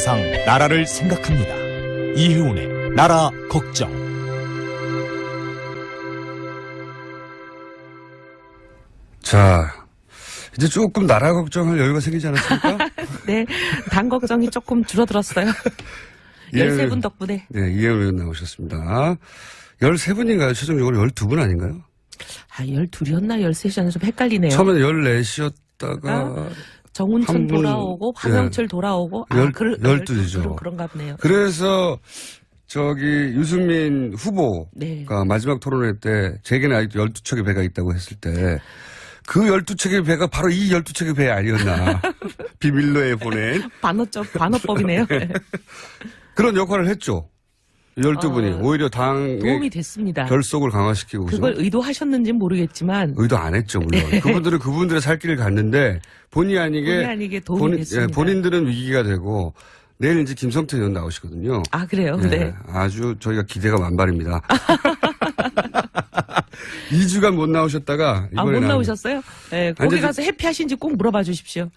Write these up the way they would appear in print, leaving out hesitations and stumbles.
항상 나라를 생각합니다. 이혜훈의 나라 걱정. 자, 이제 조금 나라 걱정할 여유가 생기지 않았습니까? 네, 당 걱정이 조금 줄어들었어요. 13분 덕분에. 네, 이혜훈 의원 나오셨습니다. 13분인가요? 최종적으로 12분 아닌가요? 아, 12이었나 13이었나 좀 헷갈리네요. 처음에는 14시였다가 정운천 돌아오고 황영철 돌아오고 12시죠. 그런가 보네요. 그래서 저기 유승민 후보가 네. 마지막 토론회 때 제게는 아직도 12척의 배가 있다고 했을 때 그 12척의 배가 바로 이 12척의 배 아니었나. 비밀로에 보낸. 반어법이네요. 그런 역할을 했죠. 12분이. 오히려 당의 도움이 됐습니다. 결속을 강화시키고. 그걸 의도하셨는지는 모르겠지만. 의도 안 했죠, 물론. 네. 그분들은 그분들의 살 길을 갔는데 본의 아니게 도움이 됐습니다. 본인들은 위기가 되고 내일 이제 김성태 의원 나오시거든요. 아, 그래요? 네. 아주 저희가 기대가 만발입니다. 2주간 못 나오셨다가 이번에 못 나오셨어요? 네, 거기 가서 해피하신지 꼭 물어봐 주십시오.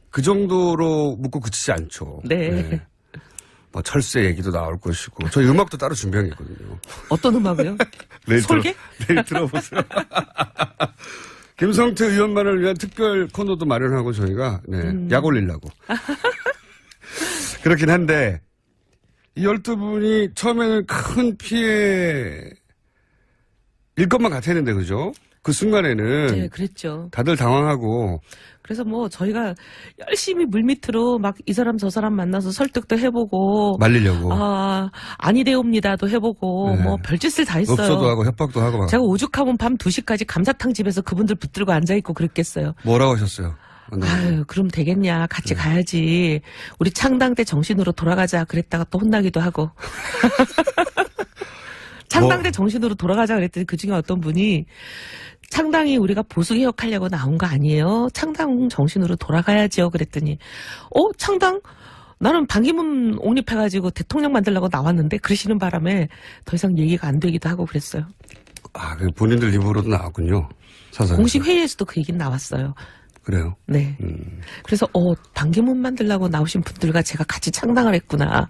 그 정도로 묻고 그치지 않죠. 네. 뭐 철새 얘기도 나올 것이고 저희 음악도 따로 준비한 게 있거든요. 어떤 음악이요? 솔개? 내일 들어보세요. 김성태 의원만을 위한 특별 코너도 마련하고 저희가 약 올리려고. 그렇긴 한데 이 12분이 처음에는 큰 피해일 것만 같았는데 그죠? 그 순간에는 네, 그랬죠. 다들 당황하고 그래서 뭐 저희가 열심히 물밑으로 막 이 사람 저 사람 만나서 설득도 해보고 말리려고 아니되옵니다도 해보고 네. 뭐 별짓을 다 했어요. 없어도 하고 협박도 하고 막. 제가 오죽하면 밤 2시까지 감자탕 집에서 그분들 붙들고 앉아있고 그랬겠어요. 뭐라고 하셨어요? 아유, 그럼 되겠냐. 같이 가야지. 우리 창당 때 정신으로 돌아가자. 그랬다가 또 혼나기도 하고. 창당 때 정신으로 돌아가자 그랬더니 그중에 어떤 분이 창당이 우리가 보수개혁하려고 나온 거 아니에요? 창당 정신으로 돌아가야지요. 그랬더니 창당? 나는 반기문 옹립해가지고 대통령 만들려고 나왔는데 그러시는 바람에 더 이상 얘기가 안 되기도 하고 그랬어요. 아, 본인들 입으로도 나왔군요. 사설. 공식 회의에서도 그 얘기는 나왔어요. 그래요? 네. 그래서 반기문 만들려고 나오신 분들과 제가 같이 창당을 했구나.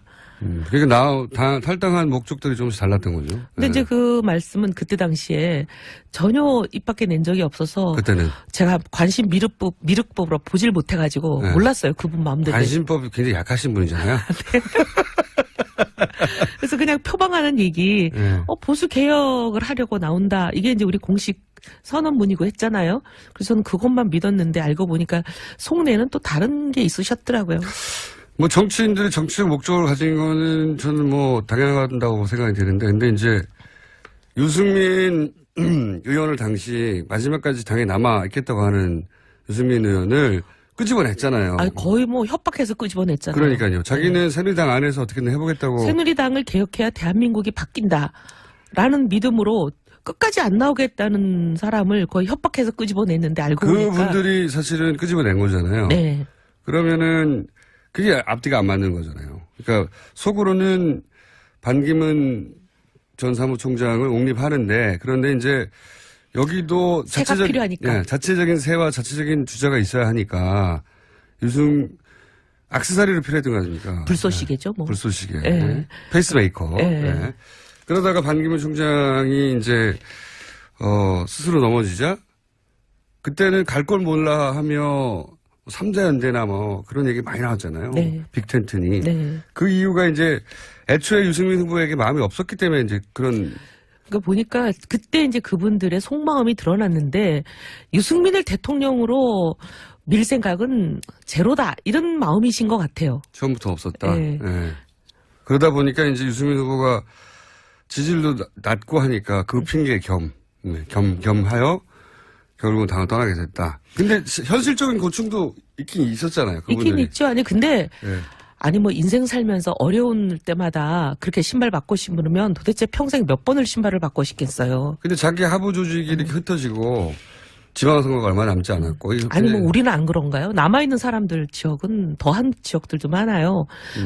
그러니까 탈당한 목적들이 조금씩 달랐던 거죠. 근데 이제 그 말씀은 그때 당시에 전혀 입 밖에 낸 적이 없어서 그때는 제가 관심 미륵법으로 보질 못해가지고 몰랐어요. 그분 마음대로. 관심법이 굉장히 약하신 분이잖아요. 네. 그래서 그냥 표방하는 얘기 보수 개혁을 하려고 나온다. 이게 이제 우리 공식 선언문이고 했잖아요. 그래서 저는 그것만 믿었는데 알고 보니까 속내는 또 다른 게 있으셨더라고요. 뭐 정치인들이 정치적 목적을 가진 거는 저는 뭐 당연하다고 생각이 되는데 근데 이제 유승민 의원을 당시 마지막까지 당에 남아 있겠다고 하는 유승민 의원을 끄집어냈잖아요. 아니, 거의 뭐 협박해서 끄집어냈잖아요. 그러니까요. 자기는 새누리당 안에서 어떻게든 해보겠다고. 새누리당을 개혁해야 대한민국이 바뀐다라는 믿음으로 끝까지 안 나오겠다는 사람을 거의 협박해서 끄집어냈는데 알고 보니까. 그분들이 사실은 끄집어낸 거잖아요. 네. 그러면은 그게 앞뒤가 안 맞는 거잖아요. 그러니까 속으로는 반기문 전 사무총장을 옹립하는데 그런데 이제 여기도 필요하니까. 자체적인 세와 자체적인 주자가 있어야 하니까 액세서리로 필요했던 거 아닙니까? 불쏘시개죠, 뭐. 불쏘시개. 네. 페이스메이커. 네. 네. 그러다가 반기문 총장이 이제 스스로 넘어지자 그때는 갈 걸 몰라 하며 삼자연대나 뭐 그런 얘기 많이 나왔잖아요. 네. 빅텐트니. 네. 그 이유가 이제 애초에 유승민 후보에게 마음이 없었기 때문에 이제 그런. 그러니까 보니까 그때 이제 그분들의 속마음이 드러났는데 유승민을 대통령으로 밀 생각은 제로다 이런 마음이신 것 같아요. 처음부터 없었다. 네. 네. 그러다 보니까 이제 유승민 후보가 지지율도 낮고 하니까 그 핑계 겸하여 결국은 당을 떠나게 됐다. 근데 현실적인 고충도 있긴 있었잖아요. 그분들이. 있긴 있죠. 아니 근데 네. 아니 뭐 인생 살면서 어려운 때마다 그렇게 신발 바꿔 신으면 도대체 평생 몇 번을 신발을 바꿔 신겠어요. 근데 자기 하부 조직이 이렇게 흩어지고 지방선거가 얼마 남지 않았고. 아니 뭐 우리는 안 그런가요? 남아있는 사람들 지역은 더한 지역들도 많아요.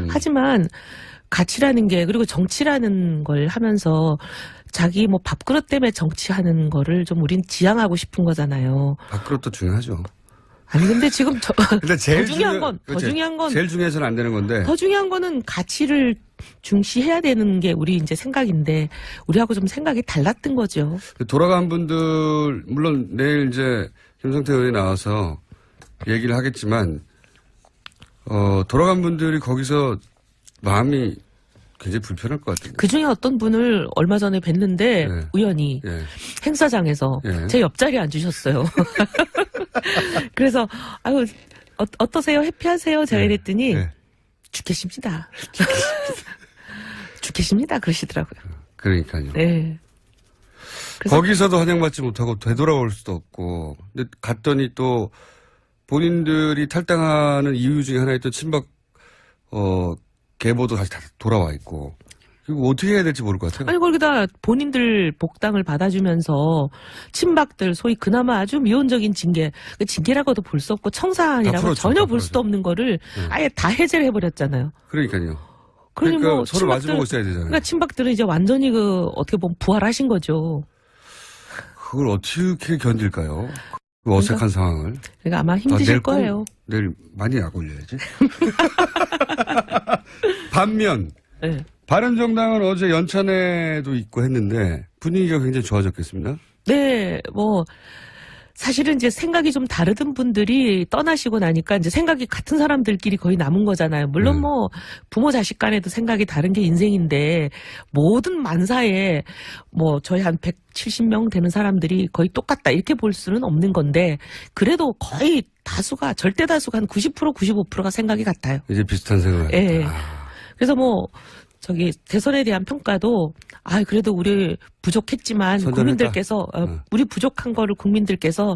하지만 가치라는 게 그리고 정치라는 걸 하면서 자기 뭐 밥그릇 때문에 정치하는 거를 좀 우린 지향하고 싶은 거잖아요. 밥그릇도 중요하죠. 아니 근데 지금 근데 제일 더 중요한 건 제일 중요해서는 안 되는 건데. 더 중요한 거는 가치를 중시해야 되는 게 우리 이제 생각인데 우리하고 좀 생각이 달랐던 거죠. 돌아간 분들 물론 내일 이제 김성태 의원이 나와서 얘기를 하겠지만 돌아간 분들이 거기서 마음이 굉장히 불편할 것 같아요. 그 중에 어떤 분을 얼마 전에 뵀는데 네. 우연히 예. 행사장에서 예. 제 옆자리에 앉으셨어요. 그래서 아유 어떠세요? 해피하세요? 제가 예. 이랬더니 예. 죽겠습니다. 죽겠습니다. 그러시더라고요. 그러니까요. 네. 그래서 거기서도 환영받지 못하고 되돌아올 수도 없고. 근데 갔더니 또 본인들이 탈당하는 이유 중에 하나 있던 친박 계보도 다시 다 돌아와 있고. 이거 어떻게 해야 될지 모를 것 같아요. 아니 거기다 본인들 복당을 받아주면서 친박들 소위 그나마 아주 미온적인 징계, 그 징계라고도 볼 수 없고 청산이라고 풀었죠, 전혀 다 볼 수도 없는 거를 아예 다 해제를 해버렸잖아요. 그러니까요. 그러니 그러니까 뭐 서로 마주보고 있어야 되잖아요. 그러니까 친박들은 이제 완전히 그 어떻게 보면 부활하신 거죠. 그걸 어떻게 견딜까요? 그 어색한 상황을. 그러니까 아마 힘드실 내일 꼭- 거예요. 내일 많이 약 올려야지. 반면 네. 바른정당은 어제 연찬회도 있고 했는데 분위기가 굉장히 좋아졌겠습니다. 네, 뭐 사실은 이제 생각이 좀 다르던 분들이 떠나시고 나니까 이제 생각이 같은 사람들끼리 거의 남은 거잖아요. 물론 뭐 부모 자식 간에도 생각이 다른 게 인생인데 모든 만사에 뭐 저희 한 170명 되는 사람들이 거의 똑같다 이렇게 볼 수는 없는 건데 그래도 거의 다수가 절대 다수가 한 90% 95%가 생각이 같아요. 이제 비슷한 생각을 예. 합니다. 그래서 뭐 저기 대선에 대한 평가도 그래도 우리 부족했지만 선전했다. 국민들께서 우리 부족한 거를 국민들께서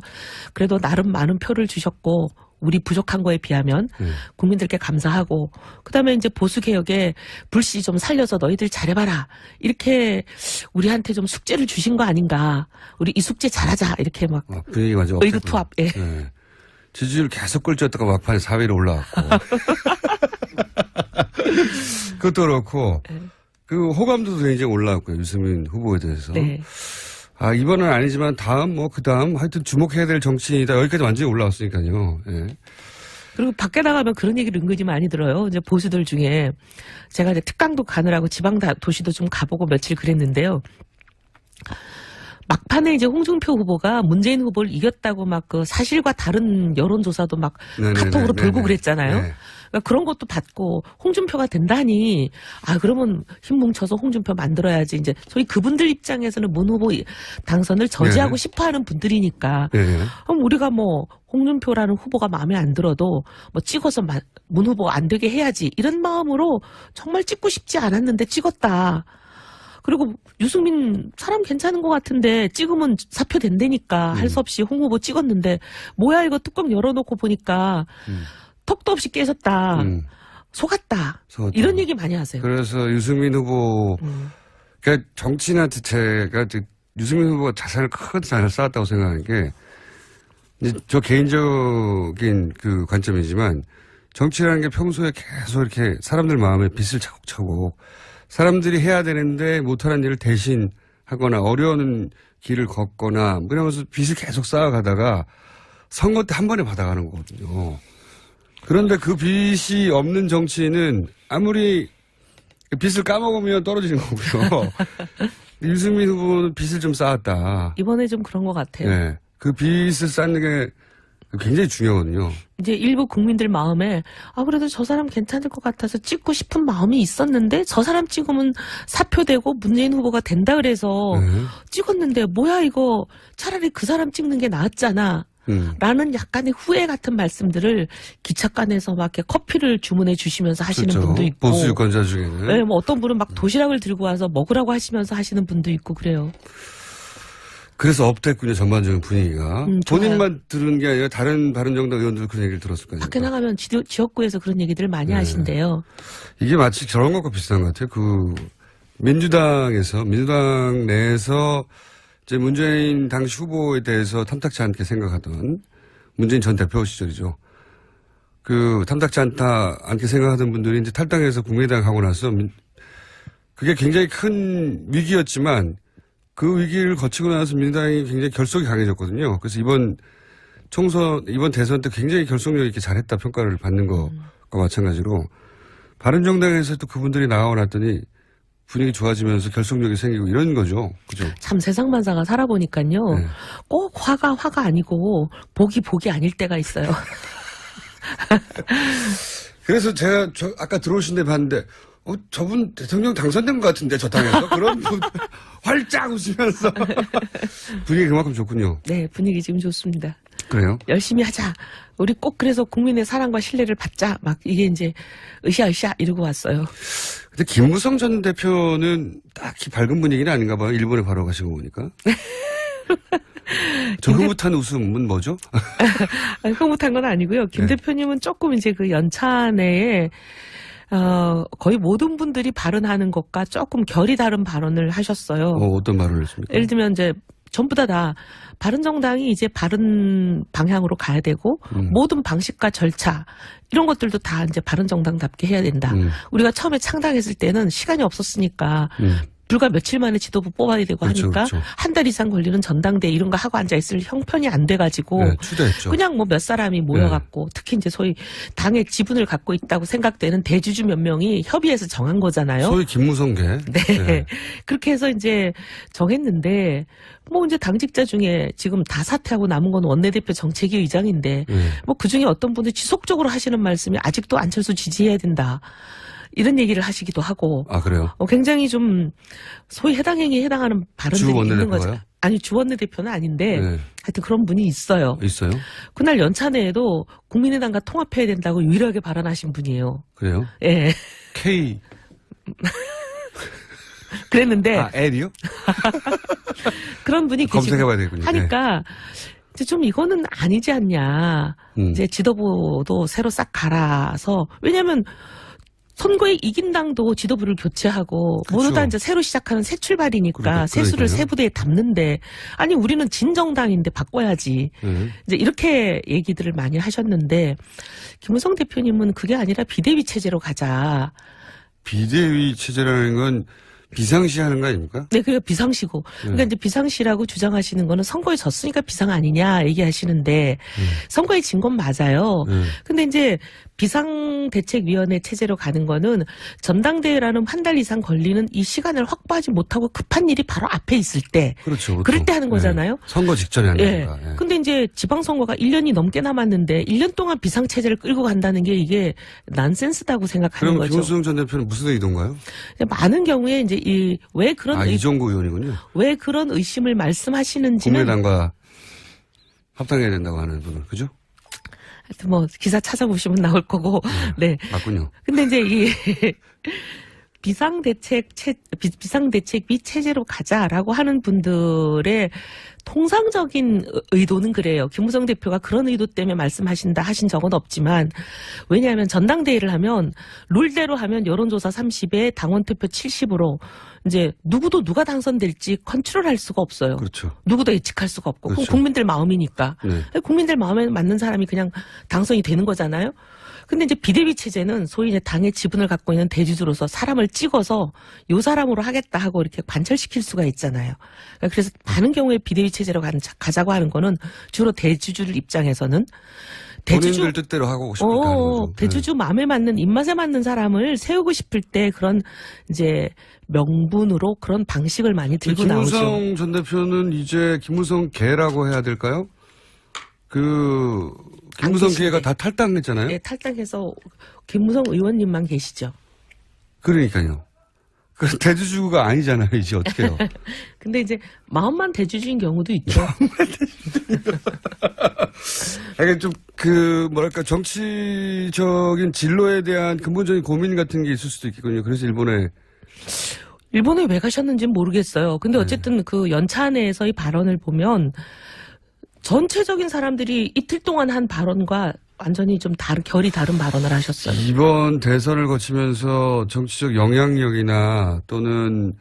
그래도 나름 많은 표를 주셨고 우리 부족한 거에 비하면 국민들께 감사하고 그다음에 이제 보수 개혁에 불씨 좀 살려서 너희들 잘해봐라 이렇게 우리한테 좀 숙제를 주신 거 아닌가 우리 이 숙제 잘하자 이렇게 막 분위기 완전 의기투합. 예. 네. 지지율 계속 꿀렸다가 막판에 4위로 올라왔고. 그것도 그렇고 그 호감도도 굉장히 올라왔고요. 유승민 후보에 대해서. 네. 이번은 아니지만 다음 뭐 그다음 하여튼 주목해야 될 정치인이다. 여기까지 완전히 올라왔으니까요. 예. 그리고 밖에 나가면 그런 얘기를 은근히 많이 들어요. 이제 보수들 중에 제가 이제 특강도 가느라고 지방 도시도 좀 가보고 며칠 그랬는데요. 막판에 이제 홍준표 후보가 문재인 후보를 이겼다고 막 그 사실과 다른 여론조사도 막 카톡으로 돌고 그랬잖아요. 네. 그러니까 그런 것도 받고 홍준표가 된다니 그러면 힘 뭉쳐서 홍준표 만들어야지 이제 소위 그분들 입장에서는 문 후보 당선을 저지하고 네. 싶어하는 분들이니까 네. 그럼 우리가 뭐 홍준표라는 후보가 마음에 안 들어도 뭐 찍어서 문 후보 안 되게 해야지 이런 마음으로 정말 찍고 싶지 않았는데 찍었다. 그리고 유승민 사람 괜찮은 것 같은데 찍으면 사표 된다니까 할 수 없이 홍 후보 찍었는데 뭐야 이거 뚜껑 열어놓고 보니까 턱도 없이 깨졌다. 속았다. 이런 얘기 많이 하세요. 그래서 유승민 후보 그러니까 정치인한테 제가 유승민 후보가 큰 자산을 쌓았다고 생각하는 게 이제 저 개인적인 그 관점이지만 정치라는 게 평소에 계속 이렇게 사람들 마음에 빚을 차곡차곡 사람들이 해야 되는데 못하는 일을 대신 하거나 어려운 길을 걷거나 뭐 이러면서 빚을 계속 쌓아가다가 선거 때 한 번에 받아가는 거거든요. 그런데 그 빚이 없는 정치인은 아무리 빚을 까먹으면 떨어지는 거고요. 유승민 후보는 빚을 좀 쌓았다. 이번에 좀 그런 것 같아요. 네. 그 빚을 쌓는 게 굉장히 중요하거든요. 이제 일부 국민들 마음에 그래도 저 사람 괜찮을 것 같아서 찍고 싶은 마음이 있었는데 저 사람 찍으면 사표되고 문재인 후보가 된다 그래서 찍었는데 뭐야 이거 차라리 그 사람 찍는 게 낫잖아. 라는 약간의 후회 같은 말씀들을 기차간에서 막 이렇게 커피를 주문해 주시면서 하시는 그렇죠. 분도 있고. 보수 유권자 중에는. 네, 뭐 어떤 분은 막 도시락을 들고 와서 먹으라고 하시면서 하시는 분도 있고 그래요. 그래서 업됐군요, 전반적인 분위기가. 좋아요. 본인만 들은 게 아니라 다른 바른정당 의원들 그런 얘기를 들었을 거예요. 밖에 나가면 지역구에서 그런 얘기들을 많이 하신대요. 이게 마치 저런 것과 비슷한 것 같아요. 민주당 내에서 이제 문재인 당시 후보에 대해서 탐탁치 않게 생각하던 문재인 전 대표 시절이죠. 탐탁치 않게 생각하던 분들이 이제 탈당해서 국민의당 가고 나서 그게 굉장히 큰 위기였지만 그 위기를 거치고 나서 민주당이 굉장히 결속이 강해졌거든요. 그래서 이번 이번 대선 때 굉장히 결속력 있게 잘했다 평가를 받는 것과 마찬가지로 바른정당에서 또 그분들이 나와놨더니 분위기 좋아지면서 결속력이 생기고 이런 거죠. 그죠? 참 세상만사가 살아보니까요. 네. 꼭 화가 아니고 복이 아닐 때가 있어요. 그래서 제가 아까 들어오신 데 봤는데 저분 대통령 당선된 것 같은데 저 당에서 그런 분 활짝 웃으면서 분위기 그만큼 좋군요. 네, 분위기 지금 좋습니다. 그래요? 열심히 하자. 우리 꼭 그래서 국민의 사랑과 신뢰를 받자. 막 이게 이제 으쌰으쌰 이러고 왔어요. 근데 김무성 전 대표는 딱히 밝은 분위기는 아닌가 봐요. 일본에 바로 가신 거 보니까. 저 흐뭇한 웃음은 뭐죠? 흐뭇한 건 아니고요. 김 네. 대표님은 조금 이제 그 연차 내에 거의 모든 분들이 발언하는 것과 조금 결이 다른 발언을 하셨어요. 어떤 말을 했습니까? 예를 들면 이제 전부 다 바른정당이 이제 바른 방향으로 가야 되고 모든 방식과 절차 이런 것들도 다 이제 바른정당답게 해야 된다. 우리가 처음에 창당했을 때는 시간이 없었으니까 불과 며칠 만에 지도부 뽑아야 되고 그렇죠, 하니까 그렇죠. 한 달 이상 걸리는 전당대 이런 거 하고 앉아있을 형편이 안 돼가지고 네, 추대했죠. 그냥 뭐 몇 사람이 모여갖고 특히 이제 소위 당의 지분을 갖고 있다고 생각되는 대주주 몇 명이 협의해서 정한 거잖아요. 소위 김무성계. 네. 그렇게 해서 이제 정했는데 뭐 이제 당직자 중에 지금 다 사퇴하고 남은 건 원내대표 정책위 의장인데 뭐 그중에 어떤 분들 지속적으로 하시는 말씀이 아직도 안철수 지지해야 된다. 이런 얘기를 하시기도 하고. 아, 그래요? 굉장히 좀 소위 해당 행위에 해당하는 발언들이 있는 거죠. 원내대표가요? 아니, 주 원내대표는 아닌데 네. 하여튼 그런 분이 있어요. 있어요? 그날 연차 내에도 국민의당과 통합해야 된다고 유일하게 발언하신 분이에요. 그래요? 예. K. 그랬는데 L이요? 그런 분이 계시고 검색해봐야 되겠군요. 하니까 이제 좀 이거는 아니지 않냐. 이제 지도부도 새로 싹 갈아서 왜냐하면 선거에 이긴 당도 지도부를 교체하고 모두 다 이제 새로 시작하는 새 출발이니까 새 수를 새 부대에 담는데 아니 우리는 진정당인데 바꿔야지. 이제 이렇게 얘기들을 많이 하셨는데 김무성 대표님은 그게 아니라 비대위 체제로 가자. 비대위 체제라는 건 비상시하는 거 아닙니까? 네, 그게 비상시고. 그러니까 이제 비상시라고 주장하시는 거는 선거에 졌으니까 비상 아니냐 얘기하시는데 선거에 진 건 맞아요. 근데 이제 비상대책위원회 체제로 가는 거는 전당대회라는 한 달 이상 걸리는 이 시간을 확보하지 못하고 급한 일이 바로 앞에 있을 때. 그렇죠. 그럴 때 하는 거잖아요. 네. 선거 직전에 하는 예. 거니까. 예. 근데 이제 지방선거가 1년이 넘게 남았는데 1년 동안 비상체제를 끌고 간다는 게 이게 난센스다고 생각하는 그럼 거죠. 김무성 전 대표는 무슨 의도인가요? 많은 경우에 이제 왜 그런 이종구 의원이군요. 왜 그런 의심을 말씀하시는지는 국민의당과 합당해야 된다고 하는 분은 그죠? 하여튼 뭐 기사 찾아보시면 나올 거고. 네. 맞군요. 근데 이제 이 비상대책위 체제로 가자라고 하는 분들의 통상적인 의도는 그래요. 김무성 대표가 그런 의도 때문에 말씀하신다 하신 적은 없지만 왜냐하면 전당대회를 하면 룰대로 하면 여론조사 30에 당원투표 70으로 이제 누구도 누가 당선될지 컨트롤할 수가 없어요. 그렇죠. 누구도 예측할 수가 없고 그렇죠. 그건 국민들 마음이니까. 네. 국민들 마음에 맞는 사람이 그냥 당선이 되는 거잖아요. 근데 이제 비대위 체제는 소위 이제 당의 지분을 갖고 있는 대주주로서 사람을 찍어서 요 사람으로 하겠다 하고 이렇게 관철시킬 수가 있잖아요. 그래서 많은 경우에 비대위 체제로 가자고 하는 거는 주로 대주주들 입장에서는 본인들 뜻대로 하고 싶으니까 하는 거죠. 대주주 마음에 맞는 입맛에 맞는 사람을 세우고 싶을 때 그런 이제 명분으로 그런 방식을 많이 들고 나오죠. 김무성 전 대표는 이제 김무성 개라고 해야 될까요? 김무성 개가 다 탈당했잖아요. 네, 탈당해서 김무성 의원님만 계시죠. 그러니까요. 그 대주주가 아니잖아요. 이제 어떻게 해요. 근데 이제 마음만 대주주인 경우도 있죠. 약간 좀 뭐랄까 정치적인 진로에 대한 근본적인 고민 같은 게 있을 수도 있겠군요. 그래서 일본에 왜 가셨는지는 모르겠어요. 근데 어쨌든 그 연차 내에서의 발언을 보면 전체적인 사람들이 이틀 동안 한 발언과 완전히 좀 결이 다른 발언을 하셨어요. 이번 대선을 거치면서 정치적 영향력이나 또는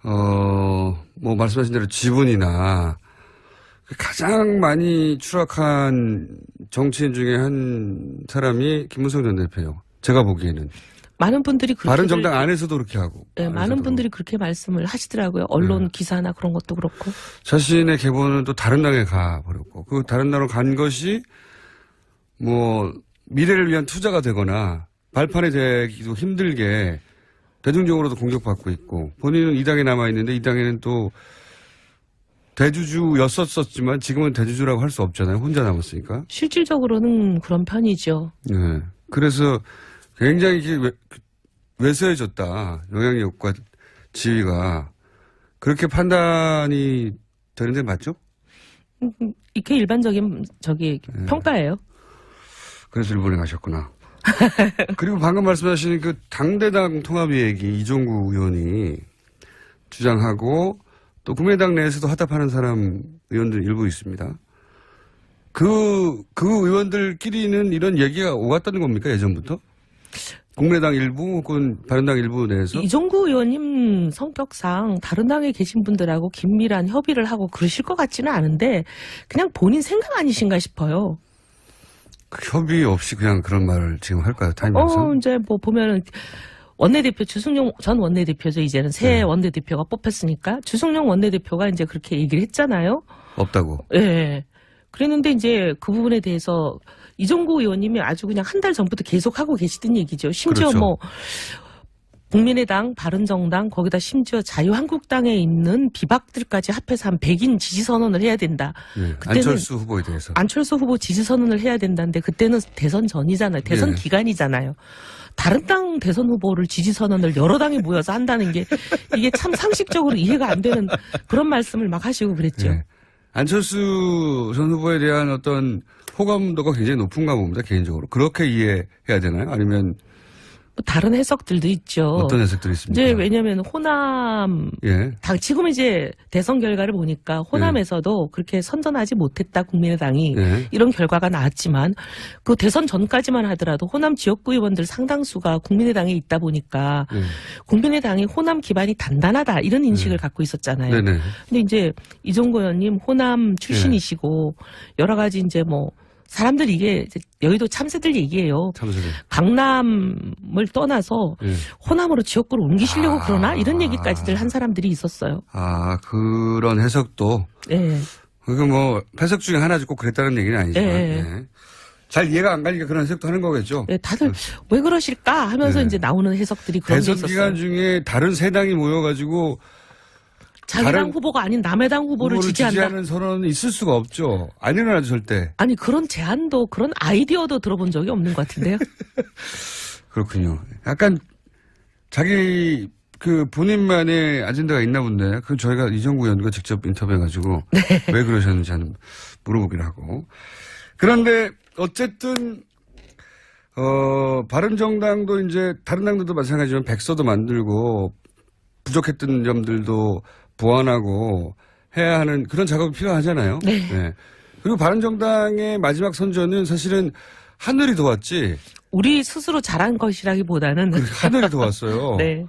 뭐 말씀하신 대로 지분이나 가장 많이 추락한 정치인 중에 한 사람이 김무성 전 대표예요. 제가 보기에는. 많은 분들이 그렇게 바른정당 안에서도 그렇게 하고. 네, 많은 분들이 그렇게 말씀을 하시더라고요. 언론 기사나 그런 것도 그렇고. 자신의 계보는 또 다른 당에 가버렸고 그 다른 당으로 간 것이 뭐 미래를 위한 투자가 되거나 발판이 되기도 힘들게 대중적으로도 공격받고 있고 본인은 이 당에 남아있는데 이 당에는 또 대주주였었지만 지금은 대주주라고 할 수 없잖아요. 혼자 남았으니까. 실질적으로는 그런 편이죠. 네. 그래서 굉장히 이게 왜소해졌다. 영향력과 지위가. 그렇게 판단이 되는데 맞죠? 이게 일반적인 평가예요. 그래서 일본에 가셨구나. 그리고 방금 말씀하신 그 당대당 통합 얘기 이종구 의원이 주장하고 또 국민의당 내에서도 화답하는 사람 의원들 일부 있습니다. 그 의원들끼리는 이런 얘기가 오갔다는 겁니까 예전부터? 국민의당 일부 혹은 바른당 일부 내에서? 이종구 의원님 성격상 다른 당에 계신 분들하고 긴밀한 협의를 하고 그러실 것 같지는 않은데 그냥 본인 생각 아니신가 싶어요. 협의 없이 그냥 그런 말을 지금 할까요? 타임에서? 이제 뭐 보면은 원내대표 주승용 전 원내대표죠. 이제는 새 원내대표가 뽑혔으니까 주승용 원내대표가 이제 그렇게 얘기를 했잖아요. 없다고. 예. 네. 그랬는데 이제 그 부분에 대해서 이종구 의원님이 아주 그냥 한 달 전부터 계속 하고 계시던 얘기죠. 심지어 그렇죠. 뭐 국민의당, 바른정당, 거기다 심지어 자유한국당에 있는 비박들까지 합해서 한 100인 지지선언을 해야 된다. 네, 그때는 안철수 후보에 대해서. 안철수 후보 지지선언을 해야 된다는데 그때는 대선 전이잖아요. 대선 네. 기간이잖아요. 다른 당 대선 후보를 지지선언을 여러 당이 모여서 한다는 게 이게 참 상식적으로 이해가 안 되는 그런 말씀을 막 하시고 그랬죠. 네. 안철수 전 후보에 대한 어떤 호감도가 굉장히 높은가 봅니다. 개인적으로. 그렇게 이해해야 되나요? 아니면 다른 해석들도 있죠. 어떤 해석들이 있습니까? 이제 왜냐하면 호남 예. 지금 이제 대선 결과를 보니까 호남에서도 그렇게 선전하지 못했다 국민의당이 예. 이런 결과가 나왔지만 그 대선 전까지만 하더라도 호남 지역구 의원들 상당수가 국민의당에 있다 보니까 예. 국민의당이 호남 기반이 단단하다 이런 인식을 갖고 있었잖아요. 네네. 근데 이제 이종구 의원님 호남 출신이시고 여러 가지 이제 뭐 사람들 이게 여의도 참새들 얘기예요. 참새들. 강남을 떠나서 예. 호남으로 지역구를 옮기시려고 그러나 이런 얘기까지들 한 사람들이 있었어요. 아, 그런 해석도. 예. 그거 뭐 해석 중에 하나지 꼭 그랬다는 얘기는 아니지만. 예. 예. 잘 이해가 안 가니까 그런 해석도 하는 거겠죠. 예, 다들 왜 그러실까 하면서 네. 이제 나오는 해석들이 그런 게 대선 있었어요. 기간 중에 다른 세 당이 모여가지고 자기 다른 당 후보가 아닌 남의 당 후보를 지지한다. 지지하는 선언은 있을 수가 없죠. 안 일어나죠, 절대. 아니 그런 제안도 그런 아이디어도 들어본 적이 없는 것 같은데요. 그렇군요. 약간 자기 그 본인만의 아젠다가 있나 본데 그 저희가 이정구 의원과 직접 인터뷰해가지고 왜 그러셨는지 한번 물어보기로 하고. 그런데 어쨌든 바른정당도 이제 다른 당들도 마찬가지지만 백서도 만들고 부족했던 점들도 보완하고 해야 하는 그런 작업이 필요하잖아요. 네. 네. 그리고 바른정당의 마지막 선전은 사실은 하늘이 도왔지. 우리 스스로 잘한 것이라기보다는 하늘이 도왔어요. 네.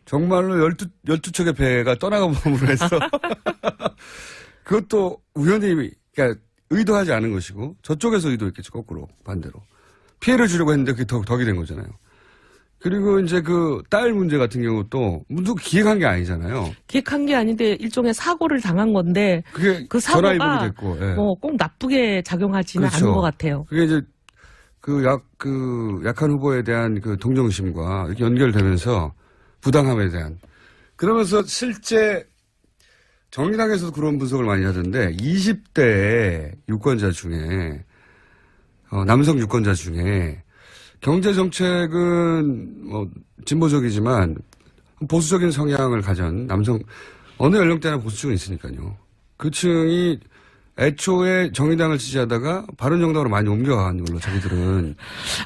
정말로 12척의 배가 떠나가봄으로 해서 그것도 우연히 그러니까 의도하지 않은 것이고 저쪽에서 의도했겠죠. 거꾸로 반대로. 피해를 주려고 했는데 그게 덕이 된 거잖아요. 그리고 이제 그 딸 문제 같은 경우도 누구 기획한 게 아니잖아요. 기획한 게 아닌데 일종의 사고를 당한 건데 그게 그 전화위복이 사고가 됐고, 예. 뭐 꼭 나쁘게 작용하지는 그렇죠. 않은 것 같아요. 그게 이제 약한 후보에 대한 그 동정심과 이렇게 연결되면서 부당함에 대한 그러면서 실제 정의당에서도 그런 분석을 많이 하던데 20대 유권자 중에 남성 유권자 중에 경제 정책은 뭐 진보적이지만 보수적인 성향을 가진 남성 어느 연령대나 보수층은 있으니까요. 그 층이 애초에 정의당을 지지하다가 바른정당으로 많이 옮겨간 걸로 자기들은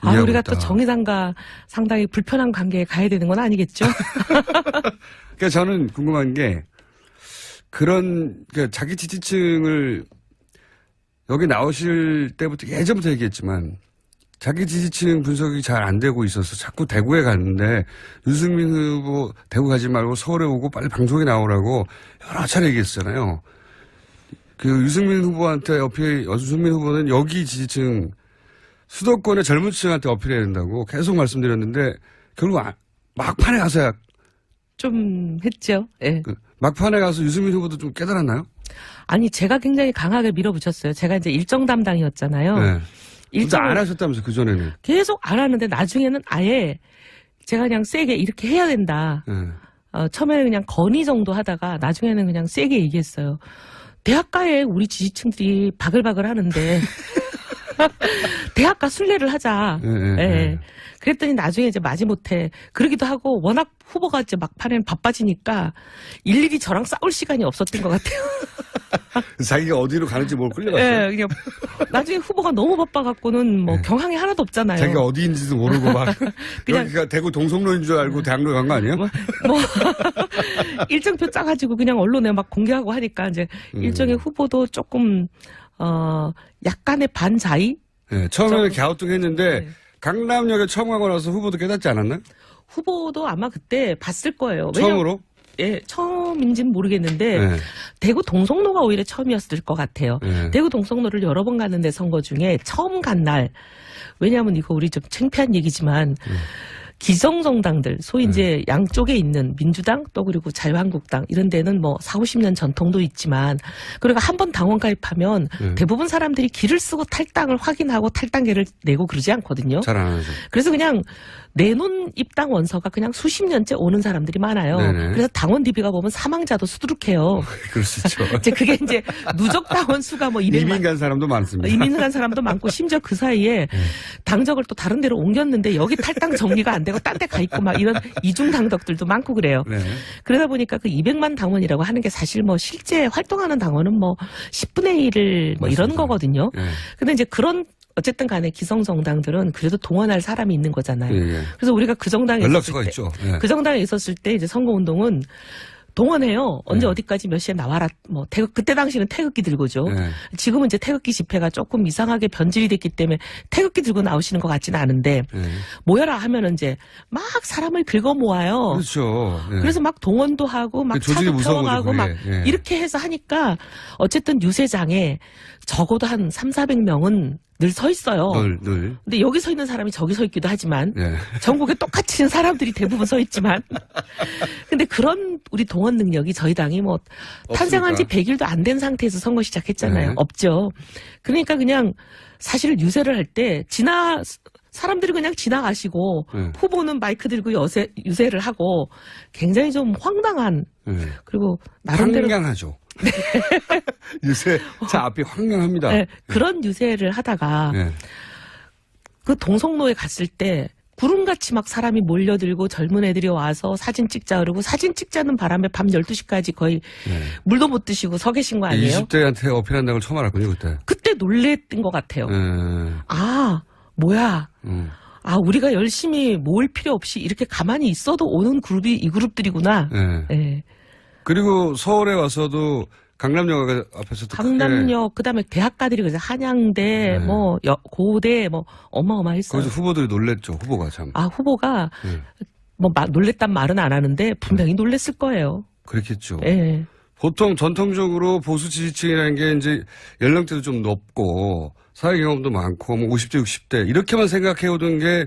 이해하고 우리가 있다. 또 정의당과 상당히 불편한 관계에 가야 되는 건 아니겠죠? 그러니까 저는 궁금한 게 그런 그러니까 자기 지지층을 여기 나오실 때부터 예전부터 얘기했지만 자기 지지층 분석이 잘 안 되고 있어서 자꾸 대구에 갔는데 유승민 후보 대구 가지 말고 서울에 오고 빨리 방송에 나오라고 여러 차례 얘기했잖아요. 그 유승민 후보한테 유승민 후보는 여기 지지층 수도권의 젊은 층한테 어필해야 된다고 계속 말씀드렸는데 결국 막판에 가서야 좀 했죠. 예. 막판에 가서 유승민 후보도 좀 깨달았나요? 아니 제가 굉장히 강하게 밀어붙였어요. 제가 이제 일정 담당이었잖아요. 네. 일정 안 하셨다면서 그 전에는. 계속 안 하는데 나중에는 아예 제가 그냥 세게 이렇게 해야 된다. 네. 처음에는 그냥 건의 정도 하다가 나중에는 그냥 세게 얘기했어요. 대학가에 우리 지지층들이 바글바글 하는데 대학가 순례를 하자. 예. 그랬더니 나중에 이제 마지못해 그러기도 하고 워낙 후보가 이제 막판엔 바빠지니까 일일이 저랑 싸울 시간이 없었던 것 같아요. 자기가 어디로 가는지 뭘 끌려갔어요. 예, 그냥 나중에 후보가 너무 바빠갖고는 뭐 경황이 하나도 없잖아요. 자기가 어디인지도 모르고 막 그냥 여기가 대구 동성로인 줄 알고 대학로 간 거 아니에요? 뭐 일정표 짜가지고 그냥 언론에 막 공개하고 하니까 이제 일종의 후보도 조금 약간의 반자의. 네, 처음에는 갸우뚱했는데 네. 강남역에 처음 가고 나서 후보도 깨닫지 않았나요? 후보도 아마 그때 봤을 거예요. 처음으로? 예, 처음인지는 모르겠는데 네. 대구 동성로가 오히려 처음이었을 것 같아요. 네. 대구 동성로를 여러 번 갔는데 선거 중에 처음 간 날, 왜냐하면 이거 우리 좀 창피한 얘기지만 기성정당들, 소위 이제 양쪽에 있는 민주당 또 그리고 자유한국당 이런 데는 뭐 40, 50년 전통도 있지만 그리고 한 번 당원 가입하면 대부분 사람들이 길을 쓰고 탈당을 확인하고 탈당계를 내고 그러지 않거든요. 잘 안 하죠. 그래서 그냥 내놓은 입당 원서가 그냥 수십 년째 오는 사람들이 많아요. 네네. 그래서 당원 DB가 보면 사망자도 수두룩해요. 그럴 수 있죠. 이제 그게 이제 누적 당원 수가 뭐 200만. 이민 간 사람도 많습니다. 이민 간 사람도 많고 심지어 그 사이에 당적을 또 다른 데로 옮겼는데 여기 탈당 정리가 안 되고 딴 데 가 있고 막 이런 이중 당덕들도 많고 그래요. 네. 그러다 보니까 그 200만 당원이라고 하는 게 사실 뭐 실제 활동하는 당원은 뭐 10분의 1을 뭐 이런 맞습니다. 거거든요. 네. 근데 이제 그런 어쨌든 간에 기성정당들은 그래도 동원할 사람이 있는 거잖아요. 예. 그래서 우리가 그 정당에 연락처가 있었을 때, 있죠. 예. 그 정당에 있었을 때 이제 선거운동은 동원해요. 언제 어디까지 몇 시에 나와라. 뭐 그때 당시는 태극기 들고죠. 네. 지금은 이제 태극기 집회가 조금 이상하게 변질이 됐기 때문에 태극기 들고 나오시는 것 같지는 않은데 네. 모여라 하면은 이제 막 사람을 긁어 모아요. 그렇죠. 예. 그래서 막 동원도 하고 막 조직이 차도 무서운 거죠, 태워가고 막 그게. 예. 이렇게 해서 하니까 어쨌든 유세장에 적어도 한 300~400명은 늘 서 있어요. 늘. 근데 여기 서 있는 사람이 저기 서 있기도 하지만 예. 전국에 똑같이 있는 사람들이 대부분 서 있지만 근데 그런 우리 동원 능력이 저희 당이 뭐 탄생한 지 100일도 안 된 상태에서 선거 시작했잖아요. 네. 없죠. 그러니까 그냥 사실 유세를 할 때 사람들이 그냥 지나가시고 후보는 마이크 들고 유세를 하고 굉장히 좀 황당한 그리고 나름대로 황량하죠. 유세 차 앞이 황량합니다. 네, 그런 유세를 하다가 예. 그 동성로에 갔을 때 구름같이 막 사람이 몰려들고 젊은 애들이 와서 사진 찍자 그러고 사진 찍자는 바람에 밤 12시까지 거의 물도 못 드시고 서 계신 거 아니에요? 20대한테 어필한다는 걸 처음 알았군요, 그때. 그때 놀랬던 것 같아요. 아, 뭐야. 아, 우리가 열심히 모을 필요 없이 이렇게 가만히 있어도 오는 그룹이 이 그룹들이구나. 예. 네. 그리고 서울에 와서도 강남역 앞에서도 강남역, 그 다음에 대학가들이 그래서 한양대, 뭐, 고대, 뭐, 어마어마했어요. 거기서 후보들이 놀랬죠, 후보가 참. 아, 후보가, 뭐, 놀랬단 말은 안 하는데, 분명히 놀랬을 거예요. 그렇겠죠. 예. 보통 전통적으로 보수 지지층이라는 게 이제 연령대도 좀 높고, 사회 경험도 많고, 뭐 50대, 60대, 이렇게만 생각해오던 게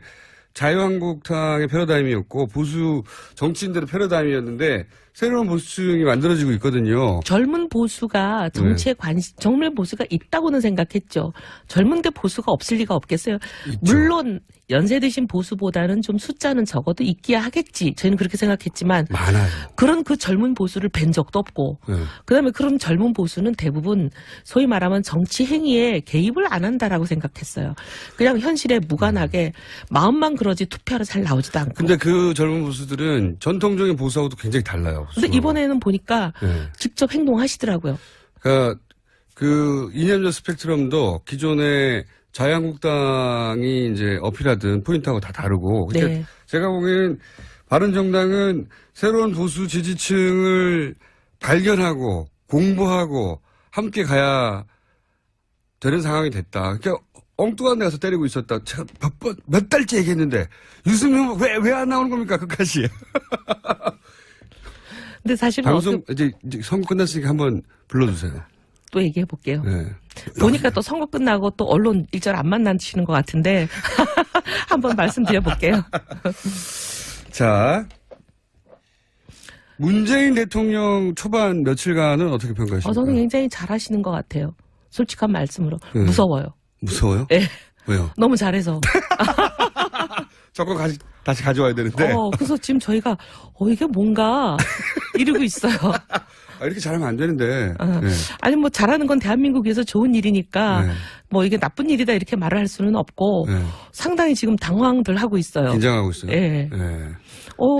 자유한국당의 패러다임이었고, 보수 정치인들의 패러다임이었는데, 새로운 보수층이 만들어지고 있거든요. 젊은 보수가 정치에 젊은 보수가 있다고는 생각했죠. 젊은데 보수가 없을 리가 없겠어요. 있죠. 물론 연세 드신 보수보다는 좀 숫자는 적어도 있기야 하겠지. 저희는 그렇게 생각했지만 많아요. 그런 그 젊은 보수를 뵌 적도 없고 그다음에 그런 젊은 보수는 대부분 소위 말하면 정치 행위에 개입을 안 한다라고 생각했어요. 그냥 현실에 무관하게 마음만 그러지 투표하러 잘 나오지도 않고. 근데 그 젊은 보수들은 전통적인 보수하고도 굉장히 달라요. 근데 이번에는 보니까 직접 행동하시더라고요. 그러니까 그 이념적 스펙트럼도 기존의 자유한국당이 이제 어필하던 포인트하고 다 다르고. 네. 제가 보기엔 바른정당은 새로운 보수 지지층을 발견하고 공부하고 함께 가야 되는 상황이 됐다. 그러니까 엉뚱한 데 가서 때리고 있었다. 제가 몇 달째 얘기했는데 유승민 왜 안 나오는 겁니까? 끝까지. 근데 사실 방송 이제 선거 끝났으니까 한번 불러주세요. 또 얘기해 볼게요. 네. 보니까 또 선거 끝나고 또 언론 일절 안 만나시는 것 같은데 한번 말씀드려 볼게요. 자, 문재인 대통령 초반 며칠간은 어떻게 평가하십니까? 저는 굉장히 잘하시는 것 같아요. 솔직한 말씀으로. 네. 무서워요. 무서워요? 네. 왜요? 너무 잘해서. 저거 다시 가져와야 되는데. 그래서 지금 저희가, 이게 뭔가, 이러고 있어요. 이렇게 잘하면 안 되는데. 네. 아니, 뭐, 잘하는 건 대한민국에서 좋은 일이니까, 네. 뭐, 이게 나쁜 일이다, 이렇게 말을 할 수는 없고, 네. 상당히 지금 당황들 하고 있어요. 긴장하고 있어요. 예. 네.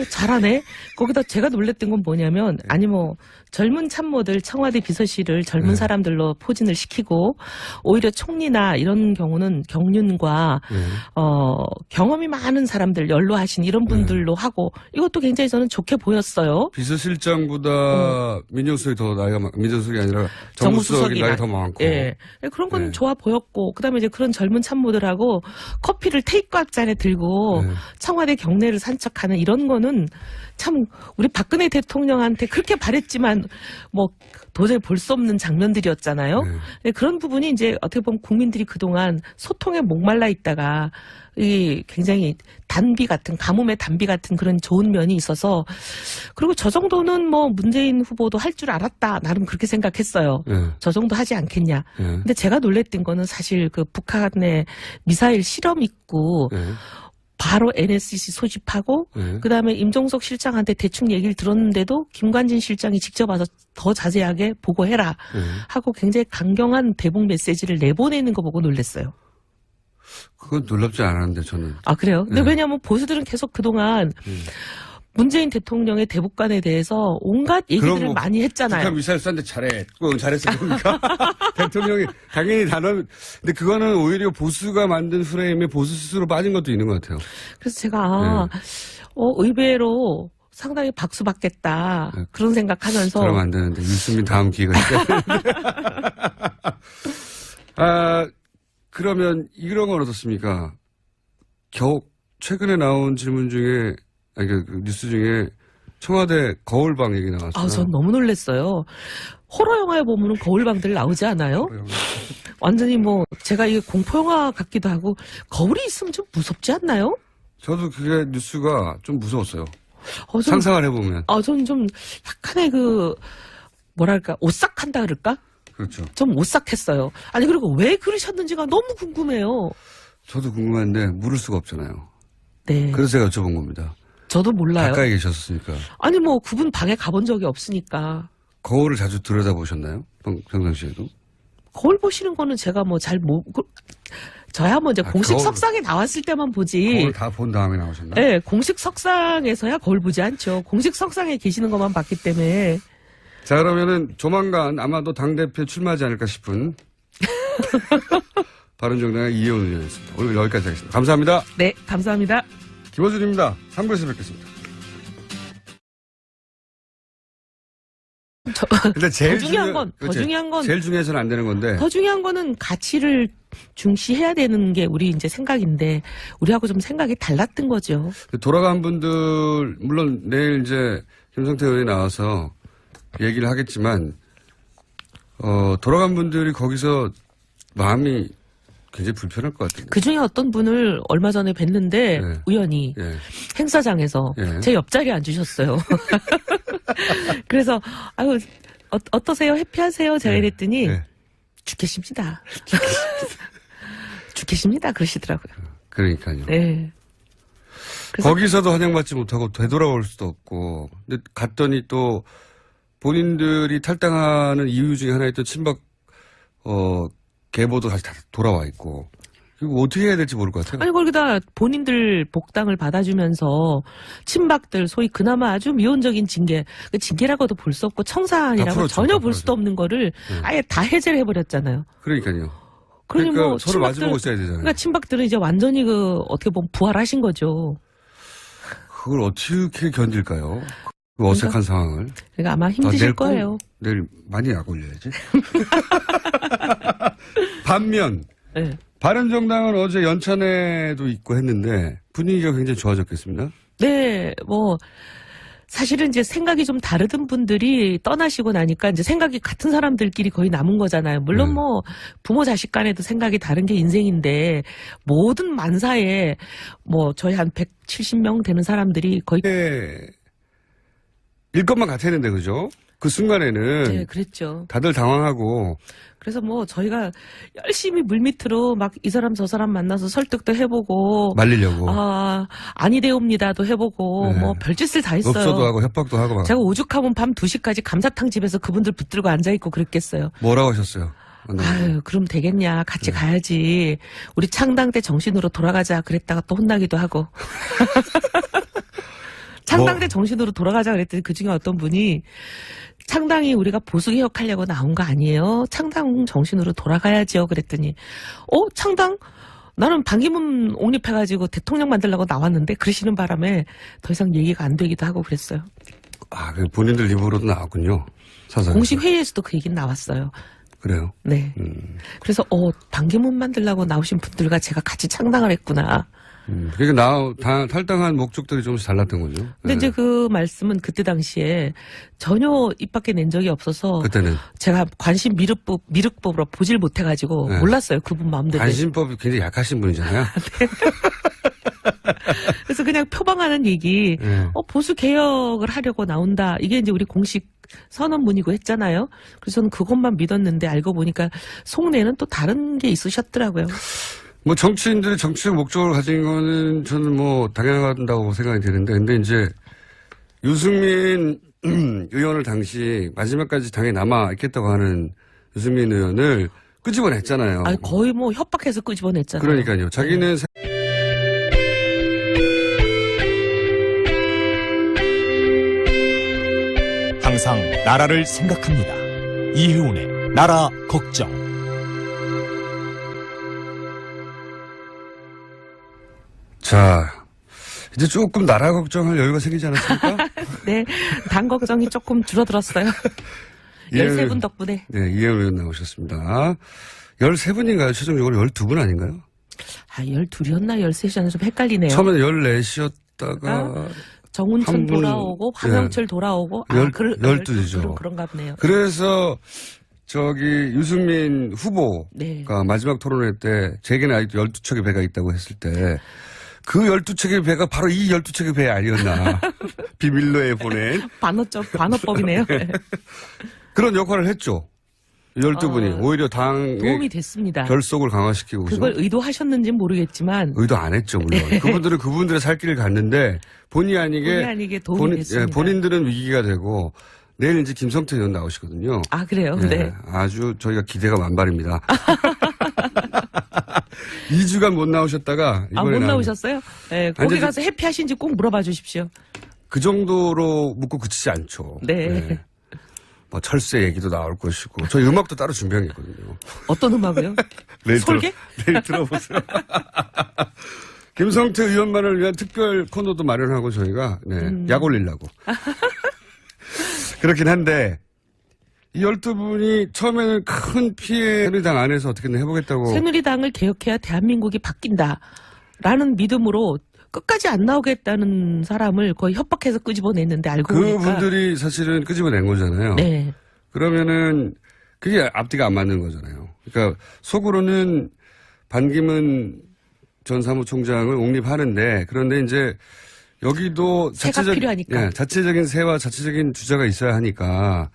잘하네. 거기다 제가 놀랬던 건 뭐냐면, 아니 뭐, 젊은 참모들, 청와대 비서실을 젊은 네. 사람들로 포진을 시키고, 오히려 총리나 이런 경우는 경륜과, 네. 경험이 많은 사람들, 연로하신 이런 분들로 하고, 이것도 굉장히 저는 좋게 보였어요. 비서실장보다 민정수석이 더 민정수석이 아니라 정무수석이 나이가 더 많고. 예. 그런 건 네. 좋아 보였고, 그 다음에 이제 그런 젊은 참모들하고 커피를 테이크아웃 잔에 들고 네. 청와대 경내를 산책하는 이런 거는 참 우리 박근혜 대통령한테 그렇게 바랬지만 뭐 도저히 볼 수 없는 장면들이었잖아요. 네. 근데 그런 부분이 이제 어떻게 보면 국민들이 그동안 소통에 목말라 있다가 이 굉장히 단비 같은 가뭄의 단비 같은 그런 좋은 면이 있어서 그리고 저 정도는 뭐 문재인 후보도 할 줄 알았다 나름 그렇게 생각했어요. 네. 저 정도 하지 않겠냐. 네. 근데 제가 놀랬던 거는 사실 그 북한의 미사일 실험 있고 네. 바로 NSC 소집하고 네. 그다음에 임종석 실장한테 대충 얘기를 들었는데도 김관진 실장이 직접 와서 더 자세하게 보고해라 네. 하고 굉장히 강경한 대북 메시지를 내보내는 거 보고 놀랐어요. 그건 놀랍지 않았는데 저는. 아 그래요? 근데 네. 왜냐하면 보수들은 계속 그동안 문재인 대통령의 대북관에 대해서 온갖 얘기들을 그럼 뭐 많이 했잖아요. 북한 미사일 쐈는데 잘했을 겁니까? 대통령이 당연히 근데 그거는 오히려 보수가 만든 프레임에 보수 스스로 빠진 것도 있는 것 같아요. 그래서 제가 의외로 상당히 박수 받겠다 네. 그런 생각하면서 그러면 안 되는데 유승민 다음 기회가 있어야 되는데. 그러면 이런 건 어떻습니까? 최근에 나온 질문 중에 그 뉴스 중에 청와대 거울방 얘기 나왔어요. 전 너무 놀랐어요. 호러 영화에 보면은 거울방들 나오지 않아요? 완전히 뭐 제가 이게 공포 영화 같기도 하고 거울이 있으면 좀 무섭지 않나요? 저도 그게 뉴스가 좀 무서웠어요. 좀, 상상을 해보면. 저는 좀 약간의 뭐랄까 오싹한다 그럴까? 그렇죠. 좀 오싹했어요. 아니 그리고 왜 그러셨는지가 너무 궁금해요. 저도 궁금한데 물을 수가 없잖아요. 네. 그래서 제가 여쭤본 겁니다. 저도 몰라요. 가까이 계셨으니까. 아니 뭐 그분 방에 가본 적이 없으니까. 거울을 자주 들여다보셨나요? 평상시에도? 거울 보시는 거는 제가 뭐 저야 뭐 이제 공식 거울. 석상에 나왔을 때만 보지. 거울 다 본 다음에 나오셨나요? 네, 공식 석상에서야 거울 보지 않죠. 공식 석상에 계시는 것만 봤기 때문에. 자, 그러면은 조만간 아마도 당대표 출마하지 않을까 싶은 바른정당의 이혜원 의원이었습니다. 오늘 여기까지 하겠습니다. 감사합니다. 네, 감사합니다. 김어준입니다. 3부에서 뵙겠습니다. 근데 제일 더 중요한 건, 제일 중요해서는 안 되는 건데. 더 중요한 거는 가치를 중시해야 되는 게 우리 이제 생각인데, 우리하고 좀 생각이 달랐던 거죠. 돌아간 분들, 물론 내일 이제 김성태 의원이 나와서 얘기를 하겠지만, 돌아간 분들이 거기서 마음이 굉장히 불편할 것 같아요. 그 중에 어떤 분을 얼마 전에 뵀는데, 네. 우연히 예. 행사장에서 예. 제 옆자리에 앉으셨어요. 그래서, 어떠세요? 해피하세요? 제가 이랬더니, 예. 죽겠습니다. 죽겠습니다. 그러시더라고요. 그러니까요. 네. 그래서 거기서도 환영받지 못하고 되돌아올 수도 없고, 근데 갔더니 또 본인들이 탈당하는 이유 중에 하나였던 친박, 계보도 다시 다 돌아와 있고, 이거 어떻게 해야 될지 모를 것 같아요. 아니 거기다 본인들 복당을 받아주면서 친박들 소위 그나마 아주 미온적인 징계, 그 징계라고도 볼 수 없고 청산이라고 풀었죠, 전혀 다 볼 수도 없는 거를 아예 다 해제를 해버렸잖아요. 그러니까요. 그러니 그러니까 뭐 서로 마주보고 있어야 되잖아요. 그러니까 친박들은 이제 완전히 어떻게 보면 부활하신 거죠. 그걸 어떻게 견딜까요? 그 어색한 상황을. 그러니까 아마 힘드실 내일 거예요. 내일 많이 약 올려야지. 반면 네. 바른정당은 어제 연찬회도 있고 했는데 분위기가 굉장히 좋아졌겠습니다. 네, 뭐 사실은 이제 생각이 좀 다르던 분들이 떠나시고 나니까 이제 생각이 같은 사람들끼리 거의 남은 거잖아요. 물론 뭐 부모 자식 간에도 생각이 다른 게 인생인데 모든 만사에 뭐 저희 한 170명 되는 사람들이 거의 일 것만 같았는데 그죠? 그 순간에는 네, 그랬죠. 다들 당황하고 그래서 뭐 저희가 열심히 물밑으로 막 이 사람 저 사람 만나서 설득도 해보고 말리려고 아니되옵니다도 해보고 네. 뭐 별짓을 다 했어요. 없어도 하고 협박도 하고 막 제가 오죽하면 밤 2시까지 감자탕 집에서 그분들 붙들고 앉아있고 그랬겠어요. 뭐라고 하셨어요? 아유, 그럼 되겠냐. 같이 가야지. 우리 창당 때 정신으로 돌아가자. 그랬다가 또 혼나기도 하고. 창당 때 정신으로 돌아가자 그랬더니 그 중에 어떤 분이 창당이 우리가 보수개혁하려고 나온 거 아니에요? 창당 정신으로 돌아가야지요. 그랬더니 창당? 나는 반기문 옹립해가지고 대통령 만들려고 나왔는데 그러시는 바람에 더 이상 얘기가 안 되기도 하고 그랬어요. 아, 그 본인들 입으로도 나왔군요. 사설. 공식 회의에서도 그 얘기는 나왔어요. 그래요? 네. 그래서 반기문 만들려고 나오신 분들과 제가 같이 창당을 했구나. 그러니까 탈당한 목적들이 조금씩 달랐던 거죠. 근데 네. 이제 그 말씀은 그때 당시에 전혀 입 밖에 낸 적이 없어서 그때는 제가 관심 미륵법으로 보질 못해가지고 네. 몰랐어요. 그분 마음대로. 관심법이 굉장히 약하신 분이잖아요. 그래서 그냥 표방하는 얘기 네. 보수 개혁을 하려고 나온다. 이게 이제 우리 공식 선언문이고 했잖아요. 그래서 저는 그것만 믿었는데 알고 보니까 속내는 또 다른 게 있으셨더라고요. 뭐 정치인들이 정치적 목적을 가진 거는 저는 뭐 당연하다고 생각이 되는데, 근데 이제 유승민 의원을 당시 마지막까지 당에 남아 있겠다고 하는 유승민 의원을 끄집어냈잖아요. 아니, 거의 뭐 협박해서 끄집어냈잖아요. 그러니까요. 자기는 항상 나라를 생각합니다. 이혜훈의 나라 걱정. 자, 이제 조금 나라 걱정할 여유가 생기지 않았습니까? 네, 당 걱정이 조금 줄어들었어요. 13분 덕분에. 네, 이혜훈 의원 나오셨습니다. 13분인가요? 최종적으로 12분 아닌가요? 12이었나 13이었나 좀 헷갈리네요. 처음에는 14이었다가 정운천 한 분, 돌아오고 황영철 돌아오고 12이죠. 그런가 보네요. 그래서 유승민 후보가 네. 마지막 토론회 때 제게는 아직도 12척의 배가 있다고 했을 때 그 12척의 배가 바로 이 12척의 배 아니었나. 비밀로에 보낸. 반어법이네요. 그런 역할을 했죠. 12분이. 오히려 당의 도움이 됐습니다. 결속을 강화시키고. 그걸 의도하셨는지는 모르겠지만. 의도 안 했죠, 물론. 네. 그분들은 그분들의 살 길을 갔는데 본의 아니게 도움이 됐습니다. 본인들은 위기가 되고 내일 이제 김성태 의원 나오시거든요. 아, 그래요? 네. 아주 저희가 기대가 만발입니다. 2주간 못 나오셨다가 이번에 못 나오셨어요? 네, 거기 가서 해피하신지 꼭 물어봐 주십시오. 그 정도로 묻고 그치지 않죠. 네. 뭐 철새 얘기도 나올 것이고 저희 음악도 따로 준비한 게 있거든요. 어떤 음악이요? 솔개? 내일 들어보세요. 김성태 의원만을 위한 특별 코너도 마련하고 저희가 약 올리려고. 그렇긴 한데 이 12분이 처음에는 큰 피해 새누리당 안에서 어떻게든 해보겠다고. 새누리당을 개혁해야 대한민국이 바뀐다라는 믿음으로 끝까지 안 나오겠다는 사람을 거의 협박해서 끄집어냈는데 알고 보니까. 그분들이 사실은 끄집어낸 거잖아요. 네. 그러면은 그게 앞뒤가 안 맞는 거잖아요. 그러니까 속으로는 반기문 전 사무총장을 옹립하는데 그런데 이제 여기도 새가 필요하니까. 자체적인 새와 자체적인 주자가 있어야 하니까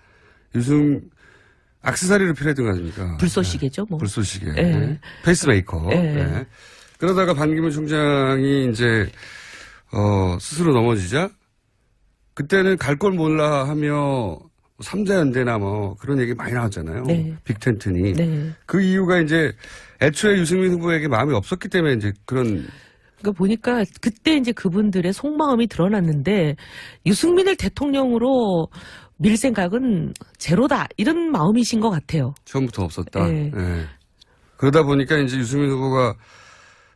액세서리로 필요했던 거 아닙니까? 불쏘시개죠, 뭐. 불쏘시개. 네. 페이스메이커. 네. 네. 그러다가 반기문 총장이 이제, 스스로 넘어지자 그때는 갈 걸 몰라 하며 삼자연대나 뭐 그런 얘기 많이 나왔잖아요. 네. 빅텐트니. 네. 그 이유가 이제 애초에 유승민 후보에게 마음이 없었기 때문에 이제 그런. 그러니까 보니까 그때 이제 그분들의 속마음이 드러났는데 유승민을 대통령으로 밀 생각은 제로다 이런 마음이신 것 같아요. 처음부터 없었다. 네. 네. 그러다 보니까 이제 유승민 후보가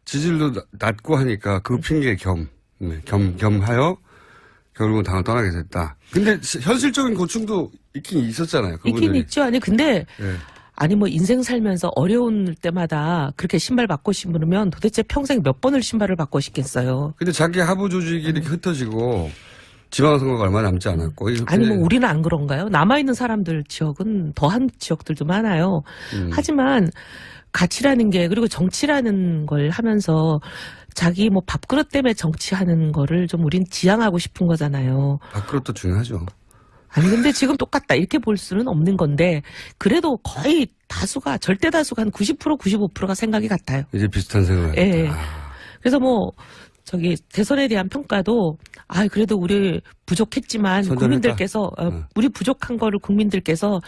지지율도 낮고 하니까 그 핑계 겸하여 결국은 당을 떠나게 됐다. 근데 현실적인 고충도 있긴 있었잖아요. 그분들이. 있긴 있죠. 아니 근데 네. 아니 뭐 인생 살면서 어려운 때마다 그렇게 신발 바꿔 신으면 도대체 평생 몇 번을 신발을 바꿔 신겠어요. 근데 자기 하부 조직이 이렇게 흩어지고 지방선거가 얼마 남지 않았고. 아니 뭐 우리는 안 그런가요? 남아있는 사람들 지역은 더한 지역들도 많아요. 하지만 가치라는 게 그리고 정치라는 걸 하면서 자기 뭐 밥그릇 때문에 정치하는 거를 좀 우린 지향하고 싶은 거잖아요. 밥그릇도 중요하죠. 아니 근데 지금 똑같다 이렇게 볼 수는 없는 건데 그래도 거의 다수가 절대 다수가 한 90% 95%가 생각이 같아요. 이제 비슷한 생각을 예. 했다. 그래서 뭐 저기 대선에 대한 평가도 그래도 우리 부족했지만 선전했다. 국민들께서 우리 부족한 거를 국민들께서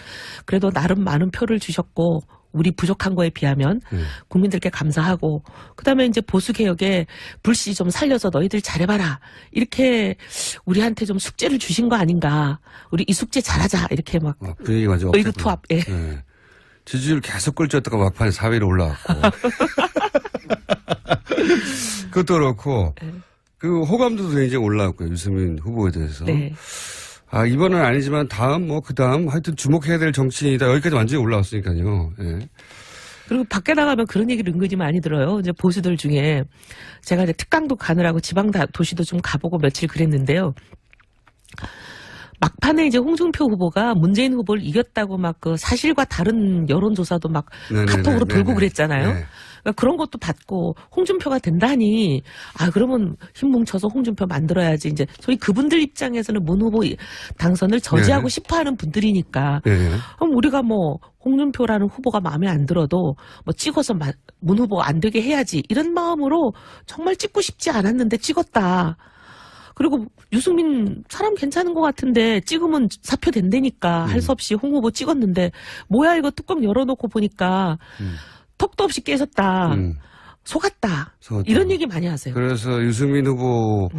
그래도 나름 많은 표를 주셨고 우리 부족한 거에 비하면 국민들께 감사하고 그다음에 이제 보수 개혁에 불씨 좀 살려서 너희들 잘해봐라 이렇게 우리한테 좀 숙제를 주신 거 아닌가 우리 이 숙제 잘하자 이렇게 막 분위기가 완전 의기투합. 예. 네. 지지율 계속 꼴찌였다가 막판에 4위로 올라왔고 그것도 그렇고 그 호감도도 굉장히 올라왔고요. 유승민 후보에 대해서. 네. 이번은 아니지만 다음 뭐 그다음 하여튼 주목해야 될 정치인이다. 여기까지 완전히 올라왔으니까요. 예. 그리고 밖에 나가면 그런 얘기를 은근히 많이 들어요. 이제 보수들 중에 제가 이제 특강도 가느라고 지방 도시도 좀 가보고 며칠 그랬는데요. 막판에 이제 홍준표 후보가 문재인 후보를 이겼다고 막 그 사실과 다른 여론조사도 막 카톡으로 돌고 그랬잖아요. 네. 그러니까 그런 것도 받고 홍준표가 된다니 그러면 힘 뭉쳐서 홍준표 만들어야지 이제 소위 그분들 입장에서는 문 후보 당선을 저지하고 싶어하는 분들이니까 그럼 우리가 뭐 홍준표라는 후보가 마음에 안 들어도 뭐 찍어서 문 후보 안 되게 해야지 이런 마음으로 정말 찍고 싶지 않았는데 찍었다. 그리고 유승민 사람 괜찮은 것 같은데 찍으면 사표 된다니까 할 수 없이 홍 후보 찍었는데 뭐야 이거 뚜껑 열어놓고 보니까 턱도 없이 깨졌다. 속았다. 이런 얘기 많이 하세요. 그래서 유승민 후보